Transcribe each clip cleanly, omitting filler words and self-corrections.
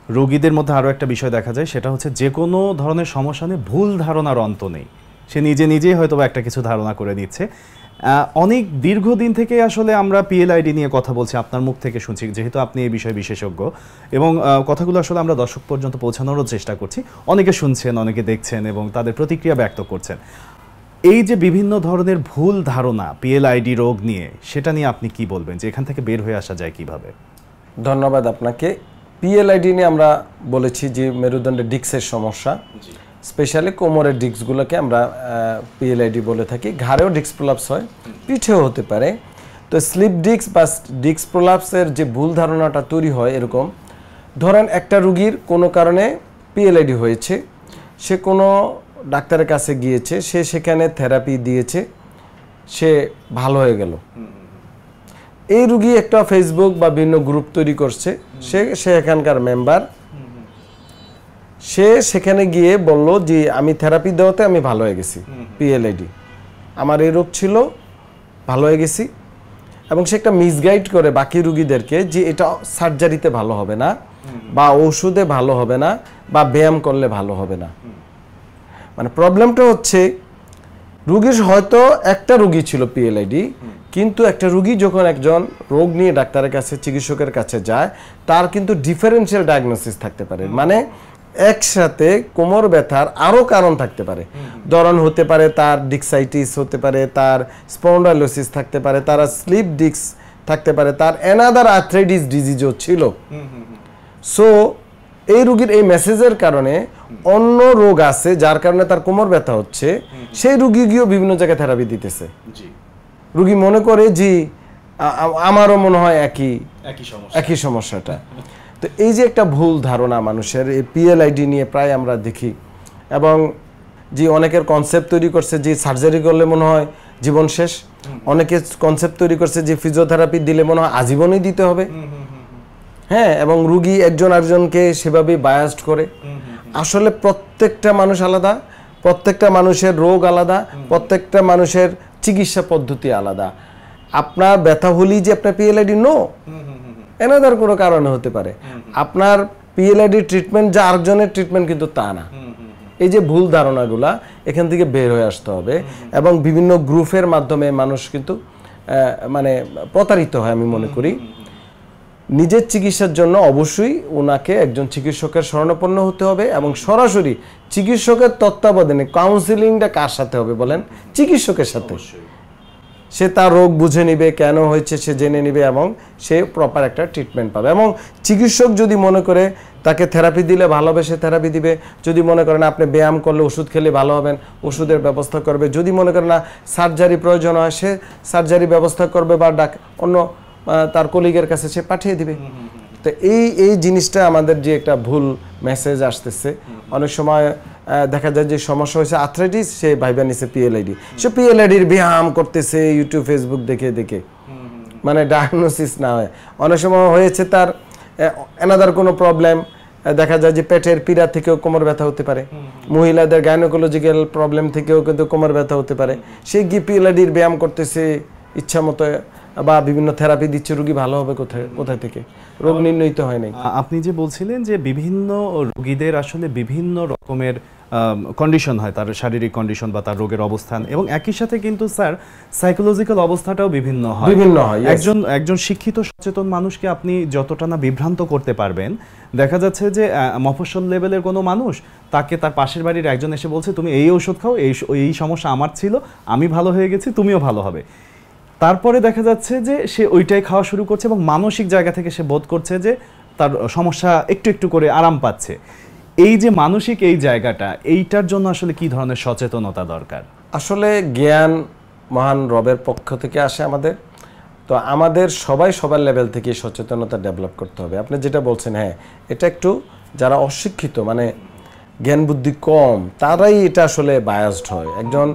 রোগীদের মধ্যে আরও একটা বিষয় দেখা যায়, সেটা হচ্ছে যে কোনো ধরনের সমস্যা নিয়ে ভুল ধারণার অন্ত নেই। সে নিজেই হয়তো একটা কিছু ধারণা করে দিচ্ছে। অনেক দীর্ঘদিন থেকে আসলে আমরা পিএলআইডি নিয়ে কথা বলছি, আপনার মুখ থেকে শুনছি, যেহেতু আপনি এই বিষয়ে বিশেষজ্ঞ, এবং কথাগুলো আসলে আমরা দর্শক পর্যন্ত পৌঁছানোরও চেষ্টা করছি। অনেকে শুনছেন, অনেকে দেখছেন এবং তাদের প্রতিক্রিয়া ব্যক্ত করছেন। এই যে বিভিন্ন ধরনের ভুল ধারণা পিএলআইডি রোগ নিয়ে, সেটা নিয়ে আপনি কি বলবেন, যে এখান থেকে বের হয়ে আসা যায় কিভাবে? ধন্যবাদ আপনাকে। পিএলআইডি নিয়ে আমরা বলেছি যে মেরুদণ্ডের ডিস্কের সমস্যা, স্পেশালি কোমরের ডিস্কগুলোকে আমরা পিএলআইডি বলে থাকি। ঘাড়েও ডিস্ক প্রলাপস হয়, পিঠেও হতে পারে। তো স্লিপ ডিস্ক বা ডিস্ক প্রলাপসের যে ভুল ধারণাটা তৈরি হয় এরকম, ধরেন একটা রুগীর কোনো কারণে পিএলআইডি হয়েছে, সে কোনো ডাক্তারের কাছে গিয়েছে, সে সেখানে থেরাপি দিয়েছে, সে ভালো হয়ে গেল। এই রুগী একটা ফেসবুক বা বিভিন্ন গ্রুপ তৈরি করছে, সে এখানকার মেম্বার, সে সেখানে গিয়ে বলল যে আমি থেরাপি দেওয়াতে আমি ভালো হয়ে গেছি, পিএলআইডি আমার এই রোগ ছিল, ভালো হয়ে গেছি। এবং সে একটা মিসগাইড করে বাকি রুগীদেরকে যে এটা সার্জারিতে ভালো হবে না, বা ওষুধে ভালো হবে না, বা ব্যায়াম করলে ভালো হবে না। মানে প্রবলেমটা হচ্ছে রুগীর হয়তো একটা রুগী ছিল পিএলআইডি, কিন্তু একটা রুগী যখন একজন রোগ নিয়ে ডাক্তারের কাছে, চিকিৎসকের কাছে যায়, তার কিন্তু ডিফারেন্সিয়াল ডায়াগনোসিস থাকতে পারে। মানে একসাথে কোমর ব্যথার আরও কারণ থাকতে পারে। ধরন হতে পারে তার ডিক্সাইটিস হতে পারে, তার স্পন্ডাইলোসিস থাকতে পারে, তার স্লিপ ডিস্ক থাকতে পারে, তার অ্যানাদার আর্থ্রাইটিস ডিজিজও ছিল। সো এই রুগীর এই মেসেজের কারণে অন্য রোগ আছে যার কারণে তার কোমর ব্যথা হচ্ছে, সেই রুগী গিয়েও বিভিন্ন জায়গায় থেরাপি দিতেছে। রুগী মনে করে যে আমারও মনে হয় একই সমস্যাটা। তো এই যে একটা ভুল ধারণা মানুষের এই পিএলআইডি নিয়ে প্রায় আমরা দেখি, এবং যে অনেকের কনসেপ্ট তৈরি করছে যে সার্জারি করলে মনে হয় জীবন শেষ, অনেকে কনসেপ্ট তৈরি করছে যে ফিজিওথেরাপি দিলে মনে হয় আজীবনই দিতে হবে। হ্যাঁ, এবং রুগী একজন আরেকজনকে সেভাবে বায়াসড করে। আসলে প্রত্যেকটা মানুষ আলাদা, প্রত্যেকটা মানুষের রোগ আলাদা, প্রত্যেকটা মানুষের চিকিৎসা পদ্ধতি আলাদা। আপনার ব্যথা হলেই যে আপনার পিএলআইডি নো, এনাদার কোনো কারণে হতে পারে। আপনার পিএলআইডি ট্রিটমেন্ট যে আরেকজনের ট্রিটমেন্ট কিন্তু তা না। এই যে ভুল ধারণাগুলা, এখান থেকে বের হয়ে আসতে হবে। এবং বিভিন্ন গ্রুপের মাধ্যমে মানুষ কিন্তু মানে প্রতারিত হয়। আমি মনে করি নিজের চিকিৎসার জন্য অবশ্যই ওনাকে একজন চিকিৎসকের শরণাপন্ন হতে হবে, এবং সরাসরি চিকিৎসকের তত্ত্বাবধানে। কাউন্সিলিংটা কার সাথে হবে বলেন? চিকিৎসকের সাথে। সে তার রোগ বুঝে নিবে, কেন হয়েছে সে জেনে নিবে, এবং সে প্রপার একটা ট্রিটমেন্ট পাবে। এবং চিকিৎসক যদি মনে করে তাকে থেরাপি দিলে ভালো হবে, সে থেরাপি দিবে। যদি মনে করেন আপনি ব্যায়াম করলে, ওষুধ খেলে ভালো হবেন, ওষুধের ব্যবস্থা করবে। যদি মনে করেন না সার্জারি প্রয়োজন হয়, সে সার্জারি ব্যবস্থা করবে, বা অন্য তার কলিগের কাছে সে পাঠিয়ে দিবে। তো এই জিনিসটা আমাদের যে একটা ভুল মেসেজ আসতেছে, অনেক সময় দেখা যায় যে সমস্যা হয়েছে আর্থ্রাইটিস, সে ভাইবা নিছে পিএলআইডি, সে পিএলআইডির ব্যায়াম করতেছে ইউটিউব ফেসবুক দেখে দেখে, মানে ডায়াগনোসিস না হয়। অনেক সময় হয়েছে তার অ্যানাদার কোনো প্রবলেম, দেখা যায় যে পেটের পীড়া থেকেও কোমর ব্যথা হতে পারে, মহিলাদের গাইনোকোলজিক্যাল প্রবলেম থেকেও কিন্তু কোমর ব্যথা হতে পারে। সে গিয়ে পিএলআইডির ব্যায়াম করতেছে ইচ্ছা মতো, বা বিভিন্ন থেরাপি দিচ্ছে, রোগী ভালো হবে কোথায় থেকে? রোগ নির্ণয়িত হয় নাই। আপনি যে বলছিলেন যে বিভিন্ন রোগীদের আসলে বিভিন্ন রকমের কন্ডিশন হয়, তার শারীরিক কন্ডিশন বা তার রোগের অবস্থান, এবং একই সাথে কিন্তু স্যার সাইকোলজিক্যাল অবস্থাটাও বিভিন্ন হয়। একজন শিক্ষিত সচেতন মানুষকে আপনি যতটা না বিভ্রান্ত করতে পারবেন, দেখা যাচ্ছে যে মফস্বল লেভেলের কোনো মানুষ, তাকে তার পাশের বাড়ির একজন এসে বলছে তুমি এই ওষুধ খাও, এই সমস্যা আমার ছিল, আমি ভালো হয়ে গেছি, তুমিও ভালো হবে। তারপরে দেখা যাচ্ছে যে সে ওইটাই খাওয়া শুরু করছে, এবং মানসিক জায়গা থেকে সে বোধ করছে যে তার সমস্যা একটু একটু করে আরাম পাচ্ছে। এই যে মানসিক এই জায়গাটা, এইটার জন্য আসলে কি ধরনের সচেতনতা দরকার? আসলে জ্ঞান মহান রবের পক্ষ থেকে আসে আমাদের। তো আমাদের সবার লেভেল থেকে সচেতনতা ডেভেলপ করতে হবে। আপনি যেটা বলছেন, হ্যাঁ, এটা একটু যারা অশিক্ষিত, মানে জ্ঞান বুদ্ধি কম, তারাই এটা আসলে বায়াসড হয়। একজন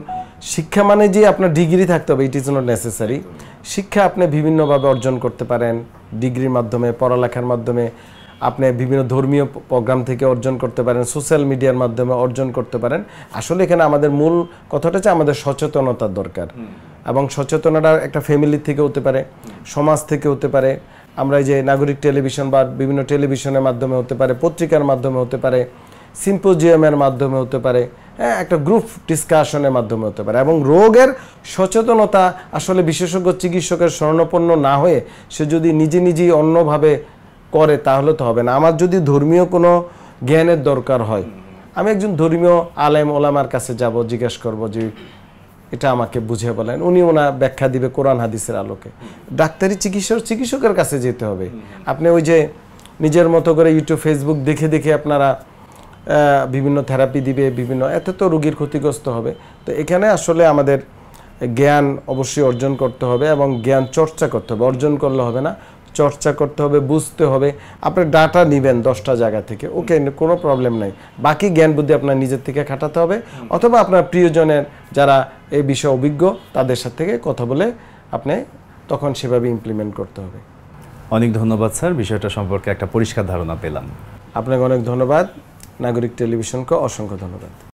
শিক্ষা মানে যে আপনার ডিগ্রি থাকতে হবে, ইট ইজ নট নেসেসারি। শিক্ষা আপনি বিভিন্নভাবে অর্জন করতে পারেন, ডিগ্রির মাধ্যমে, পড়ালেখার মাধ্যমে, আপনি বিভিন্ন ধর্মীয় প্রোগ্রাম থেকে অর্জন করতে পারেন, সোশ্যাল মিডিয়ার মাধ্যমে অর্জন করতে পারেন। আসলে এখানে আমাদের মূল কথাটা হচ্ছে আমাদের সচেতনতার দরকার, এবং সচেতনতা একটা ফ্যামিলি থেকে হতে পারে, সমাজ থেকে হতে পারে, আমরা এই যে নাগরিক টেলিভিশন বা বিভিন্ন টেলিভিশনের মাধ্যমে হতে পারে, পত্রিকার মাধ্যমে হতে পারে, সিম্পোজিয়ামের মাধ্যমে হতে পারে, হ্যাঁ, একটা গ্রুপ ডিসকাশনের মাধ্যমে হতে পারে। এবং রোগের সচেতনতা আসলে বিশেষজ্ঞ চিকিৎসকের শরণাপন্ন না হয়ে সে যদি নিজেই অন্যভাবে করে তাহলে তো হবে না। আমার যদি ধর্মীয় কোনো জ্ঞানের দরকার হয়, আমি একজন ধর্মীয় আলেম ওলামার কাছে যাব, জিজ্ঞেস করব যে এটা আমাকে বুঝিয়ে বলেন, উনি ওনার ব্যাখ্যা দিবে কোরআন হাদিসের আলোকে। ডাক্তারি চিকিৎসকের কাছে যেতে হবে। আপনি ওই যে নিজের মতো করে ইউটিউব ফেসবুক দেখে আপনারা বিভিন্ন থেরাপি দিবে, বিভিন্ন এতে তো রোগীর ক্ষতিগ্রস্ত হবে। তো এখানে আসলে আমাদের জ্ঞান অবশ্যই অর্জন করতে হবে এবং জ্ঞান চর্চা করতে হবে। অর্জন করলে হবে না, চর্চা করতে হবে, বুঝতে হবে। আপনি ডাটা নেবেন 10টা জায়গা থেকে, ওকে, কোনো প্রবলেম নাই। বাকি জ্ঞান বুদ্ধি আপনার নিজের থেকে খাটাতে হবে, অথবা আপনার প্রিয়জনের যারা এই বিষয়ে অভিজ্ঞ তাদের সাথে থেকে কথা বলে আপনি তখন সেভাবে ইমপ্লিমেন্ট করতে হবে। অনেক ধন্যবাদ স্যার, বিষয়টা সম্পর্কে একটা পরিষ্কার ধারণা পেলাম। আপনাকে অনেক ধন্যবাদ। নাগরিক টেলিভিশনকে অসংখ্য ধন্যবাদ।